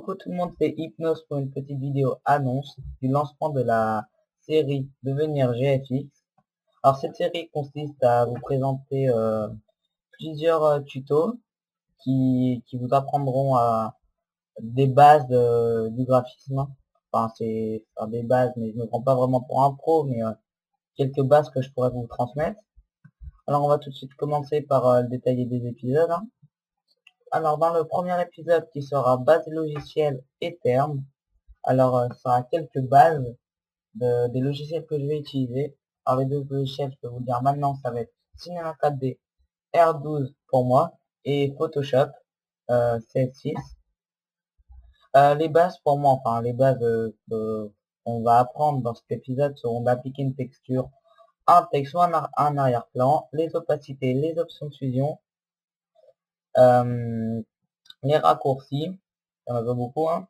Coucou tout le monde, c'est Hypnose pour une petite vidéo annonce du lancement de la série Devenir GFX. Alors cette série consiste à vous présenter plusieurs tutos qui vous apprendront à des bases du graphisme. Enfin c'est des bases, mais je ne me prends pas vraiment pour un pro, mais quelques bases que je pourrais vous transmettre. Alors on va tout de suite commencer par détailler des épisodes, hein. Alors dans le premier épisode qui sera base logicielle et termes, alors ça sera quelques bases des logiciels que je vais utiliser. Alors les deux logiciels, je peux vous le dire maintenant, ça va être Cinema 4D R12 pour moi et Photoshop CS6. Les bases pour moi, enfin les bases qu'on va apprendre dans cet épisode seront d'appliquer une texture, un texte ou un arrière-plan, les opacités, les options de fusion, euh, les raccourcis, il y en a pas beaucoup, hein.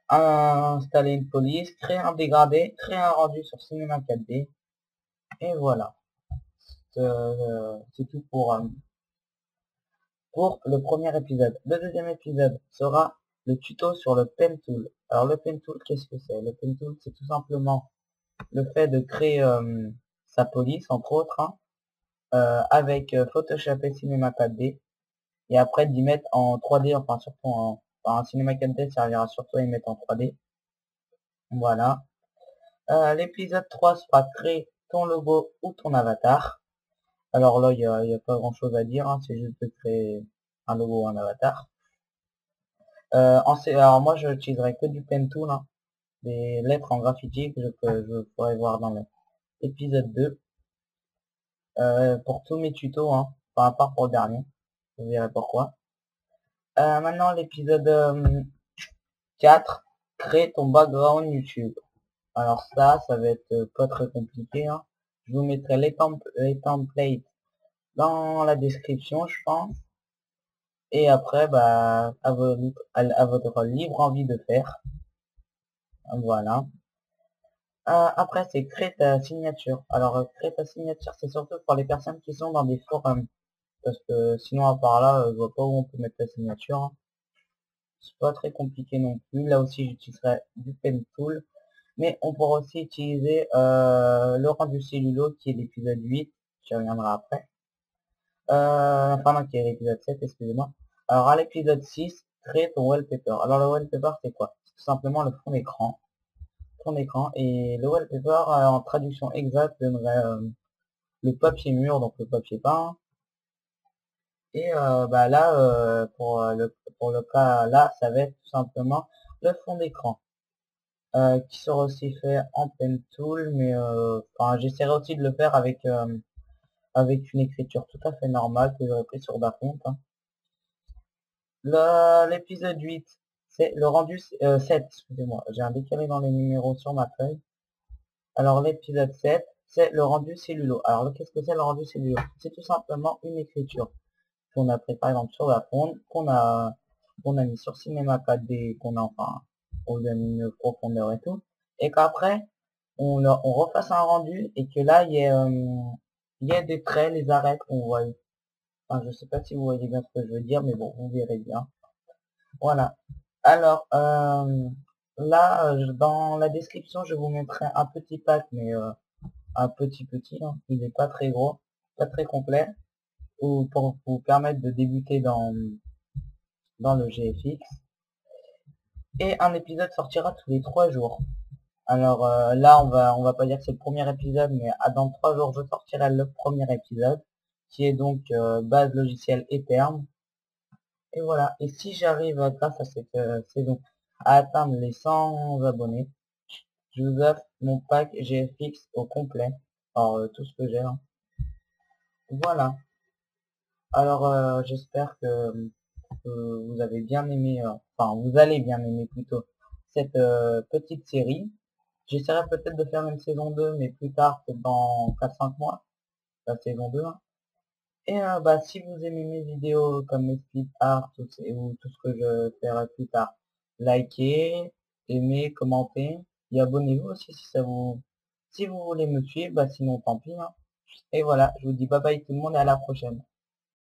Installer une police, créer un dégradé, créer un rendu sur Cinema 4D, et voilà. C'est tout pour le premier épisode. Le deuxième épisode sera le tuto sur le Pen Tool. Alors le Pen Tool, qu'est-ce que c'est? Le Pen Tool, c'est tout simplement le fait de créer sa police, entre autres, hein, avec Photoshop et Cinema 4D, et après d'y mettre en 3D, enfin surtout en Cinema 4D, ça servira surtout à y mettre en 3D. Voilà. L'épisode 3 sera créer ton logo ou ton avatar. Alors là, il y a pas grand chose à dire, hein, c'est juste de créer un logo ou un avatar. Alors moi, je n'utiliserai que du pen tool, hein, des lettres en graffiti que je pourrais voir dans l'épisode 2. Pour tous mes tutos, hein, enfin, à part pour le dernier, vous verrez pourquoi. Maintenant, l'épisode 4, crée ton background YouTube. Alors ça va être pas très compliqué, hein. Je vous mettrai les templates dans la description, je pense. Et après, bah, à votre libre envie de faire. Voilà. Après, c'est créer ta signature. Alors, créer ta signature, c'est surtout pour les personnes qui sont dans des forums. Parce que sinon, à part là, je vois pas où on peut mettre ta signature, hein. C'est pas très compliqué non plus. Là aussi, j'utiliserai du pen tool. Mais on pourra aussi utiliser le rendu cellulo qui est l'épisode 8. J'y reviendrai après. Enfin non, qui est l'épisode 7, excusez-moi. Alors à l'épisode 6, crée ton wallpaper. Alors le wallpaper, c'est quoi? C'est tout simplement le fond d'écran. Fond d'écran. Et le wallpaper, en traduction exacte, donnerait le papier mur, donc le papier peint. Et bah là, pour le cas là, ça va être tout simplement le fond d'écran. Qui sera aussi fait en pen tool, mais enfin, j'essaierai aussi de le faire avec une écriture tout à fait normale que j'aurais pris sur Dafont, hein. L'épisode 8, c'est le rendu 7, excusez-moi, j'ai un décalé dans les numéros sur ma feuille. Alors l'épisode 7, c'est le rendu cellulo. Alors qu'est-ce que c'est le rendu cellulo? C'est tout simplement une écriture qu'on a pris par exemple sur la fonte, qu'on a mis sur Cinema 4D, qu'on a enfin on donne une profondeur et tout, et qu'après on refasse un rendu et que là il y a des traits, les arêtes qu'on voit. Enfin, je sais pas si vous voyez bien ce que je veux dire, mais bon, vous verrez bien. Voilà. Alors, là, dans la description, je vous mettrai un petit pack, mais un petit, hein. Il n'est pas très gros, pas très complet, ou pour vous permettre de débuter dans le GFX. Et un épisode sortira tous les 3 jours. Alors là, on va pas dire que c'est le premier épisode, mais dans 3 jours, je sortirai le premier épisode, qui est donc base logicielle et terme. Et voilà. Et si j'arrive grâce à cette saison à atteindre les 100 abonnés, je vous offre mon pack GFX au complet. Alors tout ce que j'ai, hein. Voilà. Alors j'espère que vous avez bien aimé, enfin vous allez bien aimer plutôt cette petite série. J'essaierai peut-être de faire une saison 2, mais plus tard, peut-être dans 4-5 mois, la saison 2, hein. Et bah, si vous aimez mes vidéos comme mes speed art ou tout ce que je ferai plus tard, likez, aimez, commentez et abonnez-vous aussi si vous voulez me suivre, bah sinon tant pis, hein. Et voilà, je vous dis bye bye tout le monde et à la prochaine.